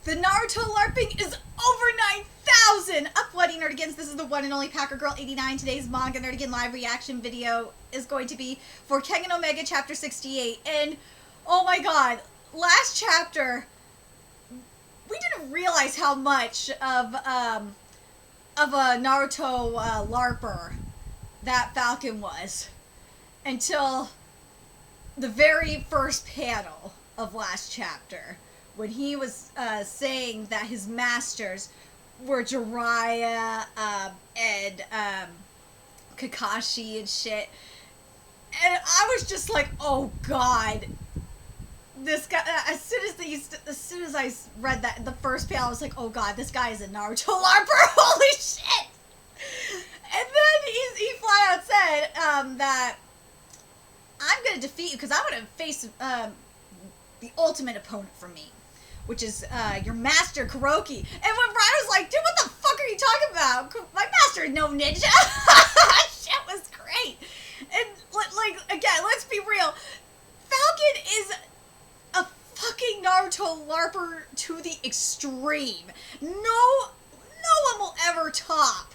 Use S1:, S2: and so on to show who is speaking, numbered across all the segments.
S1: The Naruto LARPing is over 9,000! Uploading Nerdigans, this is the one and only Packer Girl 89. Today's manga Nerdigan live reaction video is going to be for Kengan Omega chapter 68. And, oh my god, last chapter, we didn't realize how much of a Naruto LARPer that Falcon was until the very first panel of last chapter, when he was saying that his masters were Jiraiya and Kakashi and shit. And I was just like, oh god. This guy, as soon as I read that, the first panel, I was like, oh god, this guy is a Naruto LARPer, holy shit! And then he flat out said that I'm gonna defeat you because I'm gonna face the ultimate opponent for me, which is your master Kuroki. And when Brian was like, dude, what the fuck are you talking about? My master is no ninja. Shit was great. And like, again, let's be real. Falcon is a fucking Naruto LARPer to the extreme. No one will ever top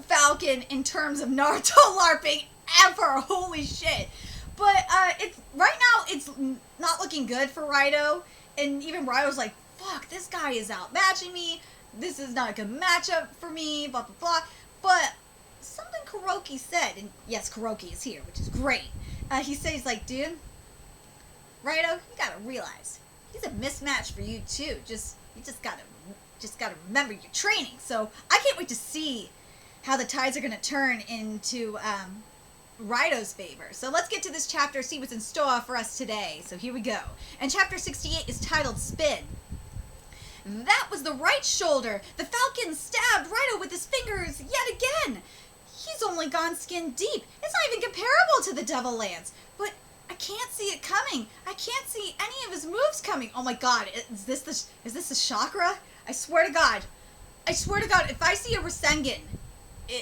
S1: Falcon in terms of Naruto LARPing ever. Holy shit. But it's right now it's not looking good for Raito, and even Raito's like, fuck, this guy is outmatching me. This is not a good matchup for me, blah blah blah. But something Kuroki said, and yes, Kuroki is here, which is great. He says, like, dude, Raito, you gotta realize he's a mismatch for you too. You just gotta remember your training. So I can't wait to see how the tides are gonna turn into Raito's favor. So let's get to this chapter, see what's in store for us today. So here we go. And chapter 68 is titled Spin. That was the right shoulder. The Falcon stabbed Raito with his fingers yet again. He's only gone skin deep. It's not even comparable to the Devil Lance. But I can't see it coming. I can't see any of his moves coming. Oh my god, is this the chakra? I swear to god, if I see a Rasengan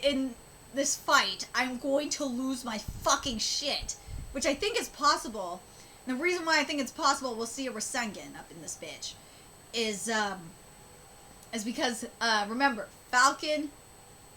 S1: in this fight, I'm going to lose my fucking shit. Which I think is possible. And the reason why I think it's possible we'll see a Rasengan up in this bitch is because, remember, Falcon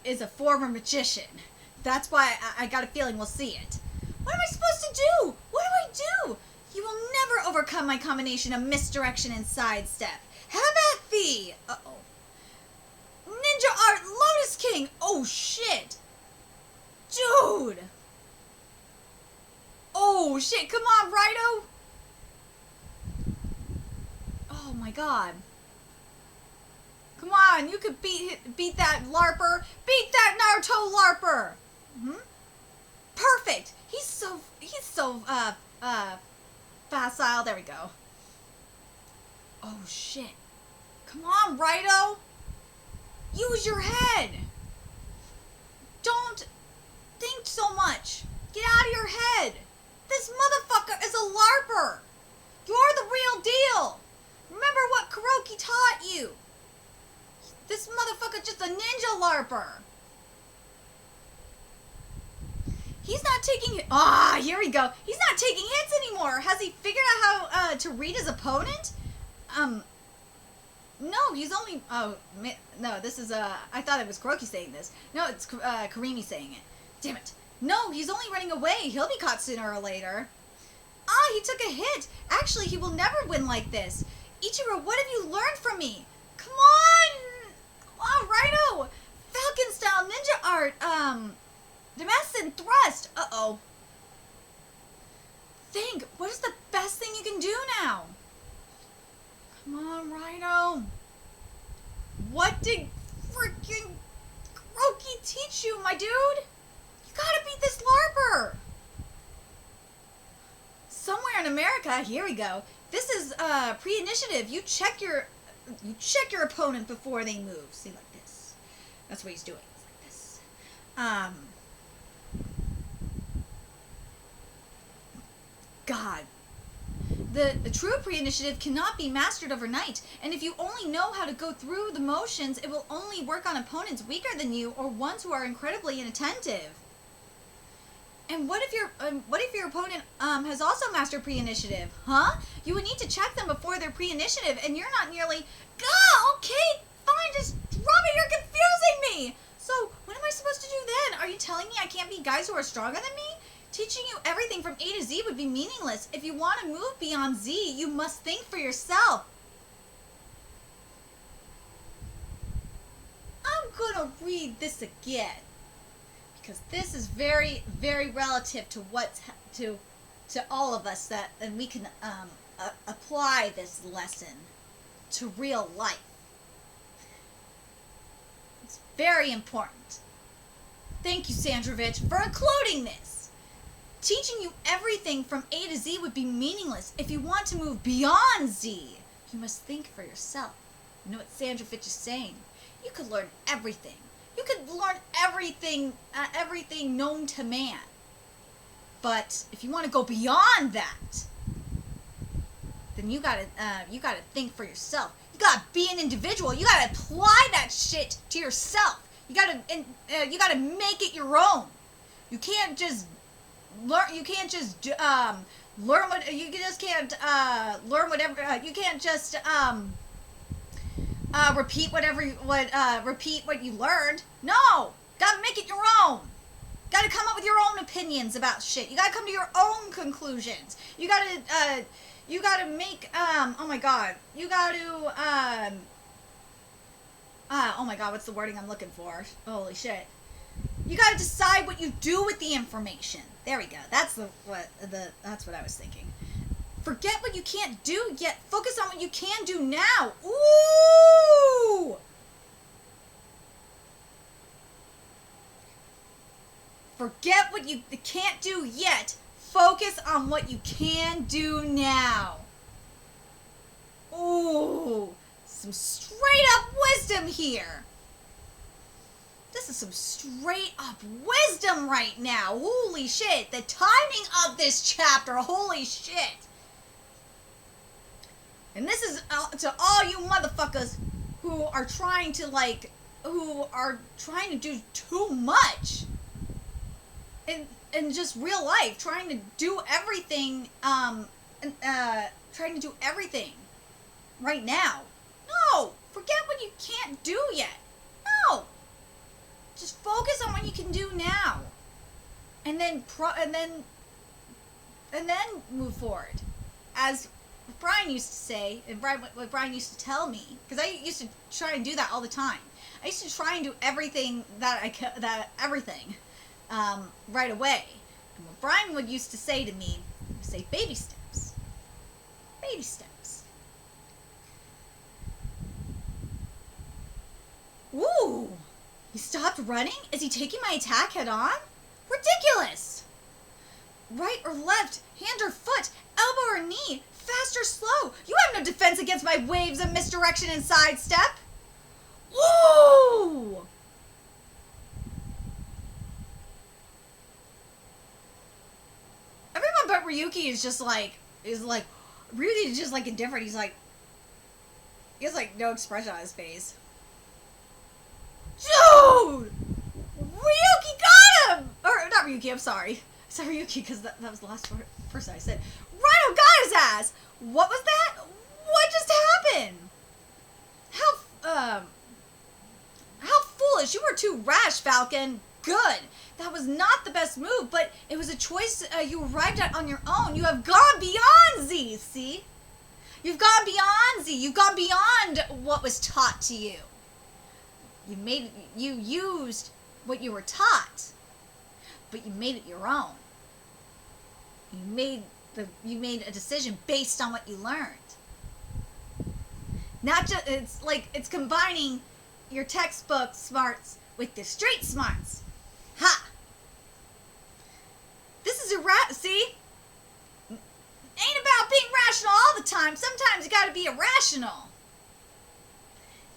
S1: is a former magician. That's why I got a feeling we'll see it. What am I supposed to do? What do I do? You will never overcome my combination of misdirection and sidestep. Have at thee! Uh-oh. Ninja Art Lotus King! Oh, shit! Dude! Oh, shit, come on, Raito! Oh, my god. Come on, you could beat that LARPer. Beat that Naruto LARPer! Mm-hmm. Perfect! He's so facile. There we go. Oh, shit. Come on, Raito! Use your head! Don't think so much. Get out of your head. This motherfucker is a LARPer. You're the real deal. Remember what Kuroki taught you. This motherfucker just a ninja LARPer. He's not taking... here we go. He's not taking hits anymore. Has he figured out how to read his opponent? No, he's only... Oh, no, this is... I thought it was Kuroki saying this. No, it's Karimi saying it. Damn it. No, he's only running away. He'll be caught sooner or later. Ah, he took a hit. Actually, he will never win like this. Ichiro, what have you learned from me? Come on! Come on, Raito! Falcon style ninja art. Demescent thrust. Uh-oh. Think, what is the best thing you can do now? Come on, Raito. What did freaking Kuroki teach you, my dude? You gotta beat this LARPer. Somewhere in America, here we go. This is pre-initiative. You check your opponent before they move. See, like this. That's what he's doing. It's like this. God. The true pre-initiative cannot be mastered overnight, and if you only know how to go through the motions, it will only work on opponents weaker than you or ones who are incredibly inattentive. And what if your opponent has also mastered pre-initiative? Huh? You would need to check them before their pre-initiative, and you're not nearly... Gah, okay, fine, just drop it, you're confusing me! So, what am I supposed to do then? Are you telling me I can't beat guys who are stronger than me? Teaching you everything from A to Z would be meaningless. If you want to move beyond Z, you must think for yourself. I'm gonna read this again, because this is very, very relative to what's to all of us, that and we can apply this lesson to real life. It's very important. Thank you, Sandrovich, for including this. Teaching you everything from A to Z would be meaningless. If you want to move beyond Z, you must think for yourself. You know what Sandrovich is saying? You could learn everything. You could learn everything known to man. But if you want to go beyond that, then you gotta think for yourself. You gotta be an individual. You gotta apply that shit to yourself. You gotta make it your own. You can't just learn. You can't just learn what you just can't learn whatever. You can't just repeat repeat what you learned. No, gotta make it your own. Gotta come up with your own opinions about shit. You gotta come to your own conclusions. You gotta make oh my god. You gotta oh my god, what's the wording I'm looking for? Holy shit. You gotta decide what you do with the information. There we go. That's what I was thinking. Forget what you can't do yet. Focus on what you can do now. Ooh! Forget what you can't do yet. Focus on what you can do now. Ooh, some straight up wisdom here. This is some straight up wisdom right now. Holy shit. The timing of this chapter. Holy shit. And this is to all you motherfuckers who are trying to do too much in just real life, trying to do everything, trying to do everything right now. No, forget what you can't do yet. No, just focus on what you can do now, and then move forward. As Brian used to say, and what Brian used to tell me, because I used to try and do that all the time. I used to try and do everything right away. And what Brian would used to say to me, he would say, baby steps. Baby steps. Ooh! He stopped running? Is he taking my attack head on? Ridiculous! Right or left, hand or foot, elbow or knee, fast or slow. You have no defense against my waves of misdirection and sidestep. Ooh! Everyone but Ryuki is Ryuki is just like indifferent. He has like no expression on his face. Dude! Ryuki got him! Or not Ryuki, I'm sorry. I said Ryuki because that was the last person I said. Rhino got his ass! What was that? What just happened? How foolish. You were too rash, Falcon. Good. That was not the best move, but it was a choice you arrived at on your own. You have gone beyond Z, see? You've gone beyond Z. You've gone beyond what was taught to you. You used what you were taught, but you made it your own. You made a decision based on what you learned. Not just, it's combining your textbook smarts with the street smarts. Ha! This is see? Ain't about being rational all the time. Sometimes you gotta be irrational.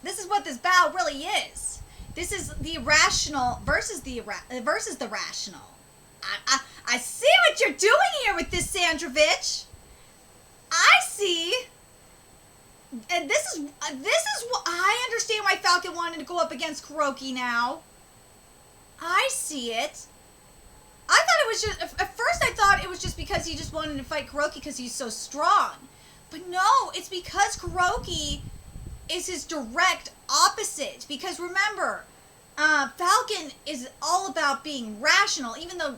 S1: This is what this battle really is. This is the irrational versus the rational. I see what you're doing here with this, Sandrovich. I see. And this is what I understand why Falcon wanted to go up against Kuroki now. I see it. I thought it was just, at first I thought it was just because he just wanted to fight Kuroki because he's so strong. But no, it's because Kuroki is his direct opposite. Because remember, Falcon is all about being rational, even though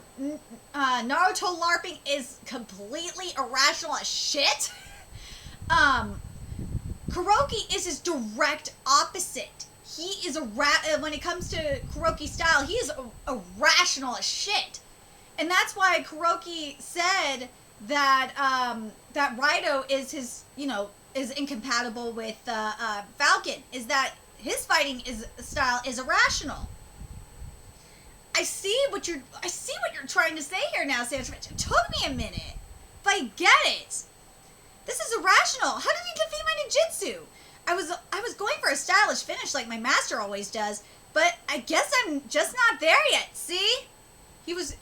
S1: Naruto LARPing is completely irrational as shit. Kuroki is his direct opposite. He is when it comes to Kuroki style, he is irrational as shit. And that's why Kuroki said that that Raito is his, is incompatible with Falcon. Is that his fighting style is irrational. I see what you're trying to say here now, Sandwich. It took me a minute, but I get it. This is irrational. How did he defeat my ninjutsu? I was going for a stylish finish like my master always does, but I guess I'm just not there yet. See? He was,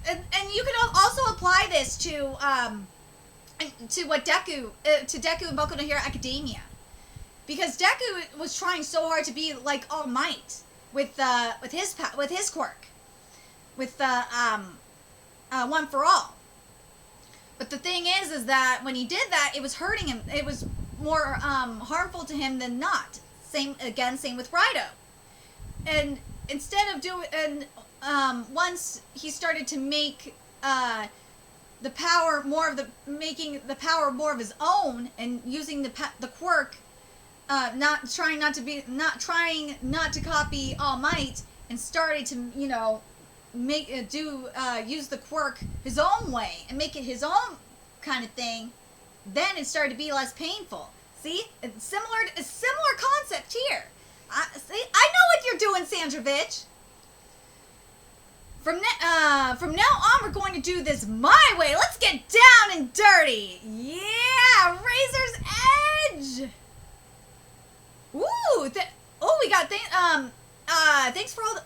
S1: and you can also apply this to what Deku and Boku no Hero Academia, because Deku was trying so hard to be like All Might with his quirk, with One for All. But the thing is that when he did that, it was hurting him. It was more harmful to him than not. Same with Raito. And instead of once he started to make the power more of his own, and using the quirk, not trying not to copy All Might, and started to use the quirk his own way and make it his own kind of thing, then it started to be less painful. See, it's similar concept here. I know what you're doing, Sandrovich. From now on, we're going to do this my way. Let's get down and dirty. Yeah, Razor's Edge. Ooh, we got thanks for all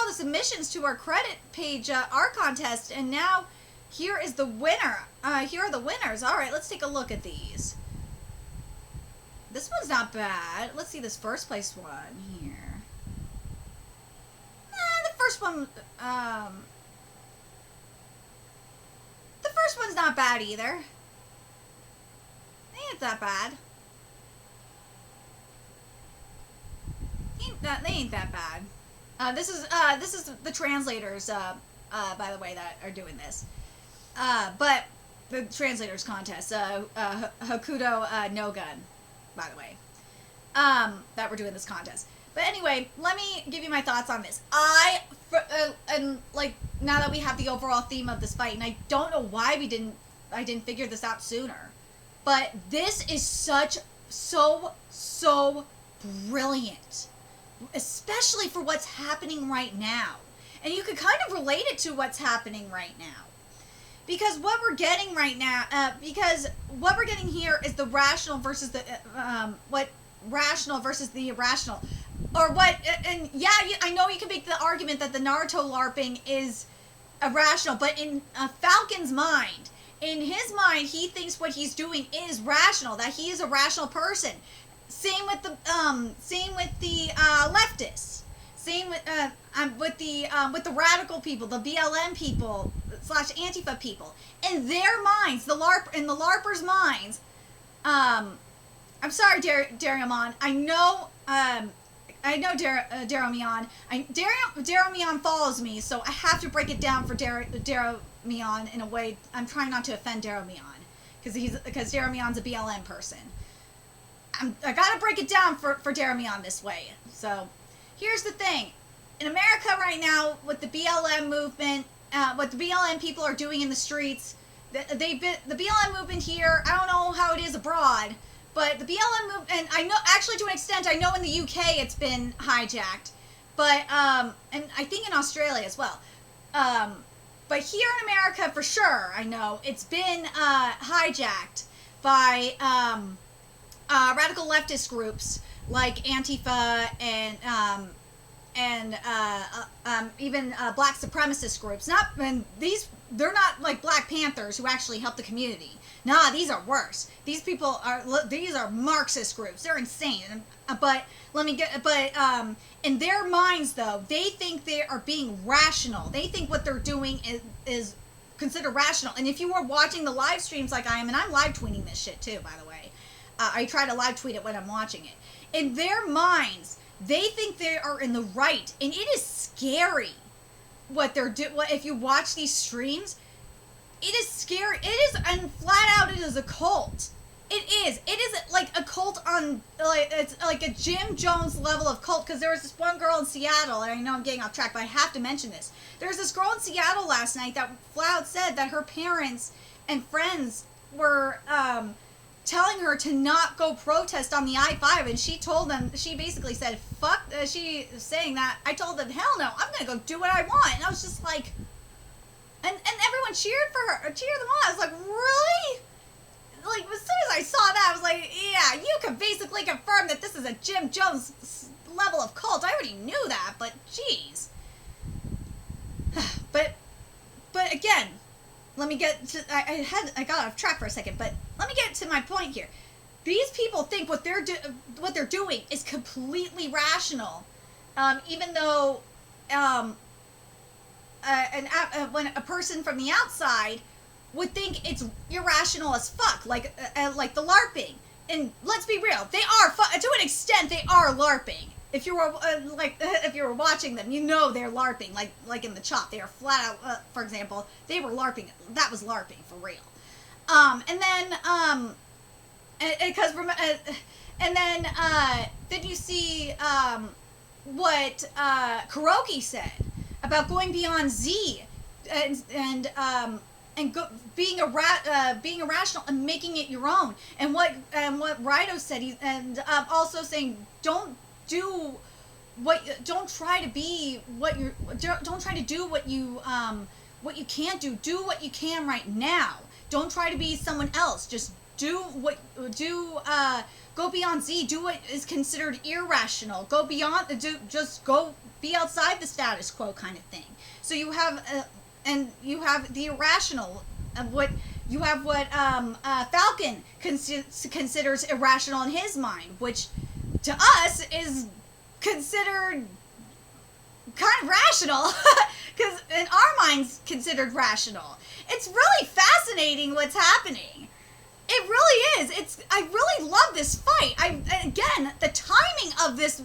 S1: the submissions to our credit page art contest, and now here is the winner. Here are the winners. All right, let's take a look at these. This one's not bad. Let's see this first place one here. The first one, the first one's not bad either. Ain't that bad. They ain't that bad. This is the translators, by the way, that are doing this. But the translators contest, Hokuto no Gun, by the way, that we're doing this contest. But anyway, let me give you my thoughts on this. And like, now that we have the overall theme of this fight, and I don't know why I didn't figure this out sooner, but this is so brilliant, especially for what's happening right now. And you could kind of relate it to what's happening right now. Because what we're getting right now, here is the rational versus the, rational versus the irrational. Or what, and yeah, I know you can make the argument that the Naruto LARPing is irrational, but in Falcon's mind, in his mind, he thinks what he's doing is rational, that he is a rational person. Same with the leftists. Same with the radical people, the BLM people / Antifa people. In their minds, the LARPers' minds. I'm sorry, Dariamon. I know Daramion. Daramion follows me, so I have to break it down for Daramion in a way. I'm trying not to offend Daramion because Daramion's a BLM person. I gotta break it down for Daramion this way. So, here's the thing. In America right now, with the BLM movement, what the BLM people are doing in the streets, the BLM movement here, I don't know how it is abroad, but the BLM movement, and I know, actually to an extent, I know in the UK it's been hijacked, but, and I think in Australia as well. But here in America, for sure, I know, it's been hijacked by, radical leftist groups like Antifa and even black supremacist groups. They're not like Black Panthers who actually help the community. Nah, these are worse. These are Marxist groups. They're insane. But in their minds though, they think they are being rational. They think what they're doing is considered rational. And if you were watching the live streams like I am, and I'm live tweeting this shit too, by the way. I try to live tweet it when I'm watching it. In their minds, they think they are in the right, and it is scary what they're doing. If you watch these streams, it is scary. It is, and flat out, it is a cult. It is. It is like a cult on, like, it's like a Jim Jones level of cult, because there was this one girl in Seattle, and I know I'm getting off track, but I have to mention this. There was this girl in Seattle last night that flat out said that her parents and friends were, telling her to not go protest on the I-5, and she told them, she basically said, fuck, she saying that, I told them, hell no, I'm gonna go do what I want, and I was just like, and everyone cheered for her, cheered them on. I was like, really? Like, as soon as I saw that, I was like, yeah, you can basically confirm that this is a Jim Jones level of cult. I already knew that, but jeez. But again, let me get to, I got off track for a second, but let me get to my point here. These people think what they're doing is completely rational, even though when a person from the outside would think it's irrational as fuck, like the LARPing. And let's be real, they are to an extent they are LARPing. If you were if you were watching them, you know they're LARPing. Like in the Chop, they are flat out. For example, they were LARPing. That was LARPing for real. And then you see what Kuroki said about going beyond Z and being irrational and making it your own. And what Raito said, also saying don't try to do what you can't do. Do what you can right now. Don't try to be someone else. Just go beyond Z. Do what is considered irrational. Go beyond. Just go be outside the status quo kind of thing. So you have the irrational. What Falcon considers irrational in his mind, which to us is considered kind of rational, because in our minds considered rational. It's really fascinating what's happening. It really is. I really love this fight. Again, the timing of this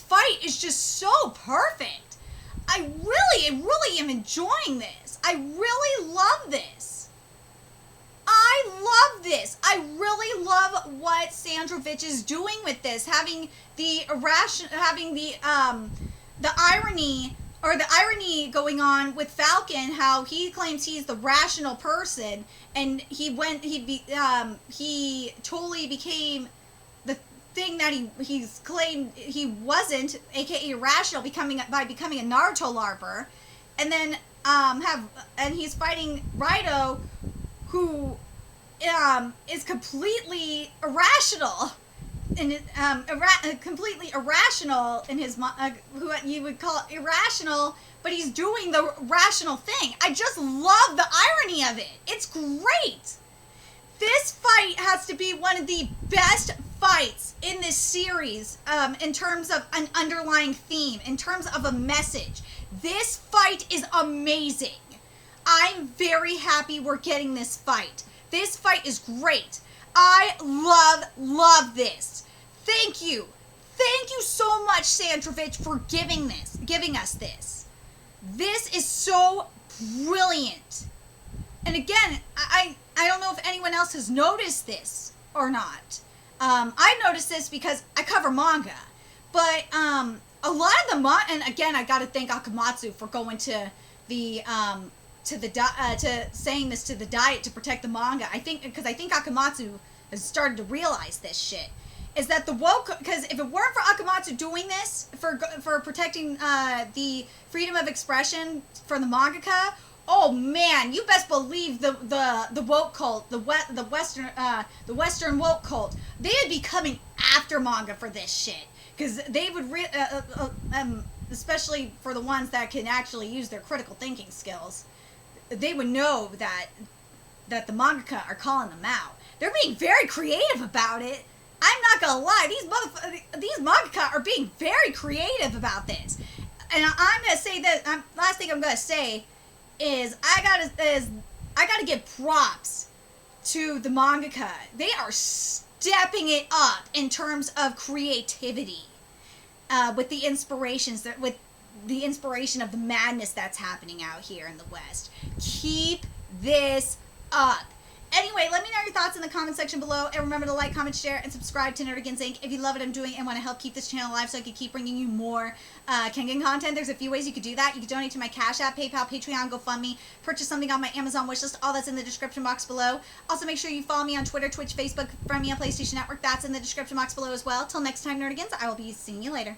S1: fight is just so perfect. I really am enjoying this. I really love this. I love this. I really love what Sandrovich is doing with this, having the irony going on with Falcon, how he claims he's the rational person, and he totally became the thing that he's claimed he wasn't, aka irrational, by becoming a Naruto LARPer, and then he's fighting Raito, who is completely irrational, and completely irrational in his who you would call irrational, but he's doing the rational thing. I just love the irony of it. It's great. This fight has to be one of the best fights in this series, in terms of an underlying theme, in terms of a message. This fight is amazing. I'm very happy we're getting this fight. This fight is great. I love this. Thank you. Thank you so much, Sandrovich, for giving us this. This is so brilliant. And again, I don't know if anyone else has noticed this or not. I noticed this because I cover manga. But a lot of the and again, I gotta thank Akamatsu for going to the to saying this to the Diet to protect the manga. Because I think Akamatsu has started to realize this shit. Is that the woke? Because if it weren't for Akamatsu doing this for protecting the freedom of expression for the mangaka, oh man, you best believe the woke cult, the Western woke cult, they'd be coming after manga for this shit. Because they would especially for the ones that can actually use their critical thinking skills, they would know that the mangaka are calling them out. They're being very creative about it. I'm not gonna lie, these mangaka are being very creative about this. And I'm gonna say that last thing I'm gonna say is I gotta give props to the mangaka. They are stepping it up in terms of creativity, with the inspirations with the inspiration of the madness that's happening out here in the West. Keep this up. Anyway, let me know your thoughts in the comment section below, and remember to like, comment, share, and subscribe to Nerdigans Inc. If you love what I'm doing and want to help keep this channel alive so I can keep bringing you more Kengan content, there's a few ways you could do that. You can donate to my Cash App, PayPal, Patreon, GoFundMe, purchase something on my Amazon wishlist. All that's in the description box below. Also, make sure you follow me on Twitter, Twitch, Facebook, friend me on PlayStation Network. That's in the description box below as well. Till next time, Nerdigans, I will be seeing you later.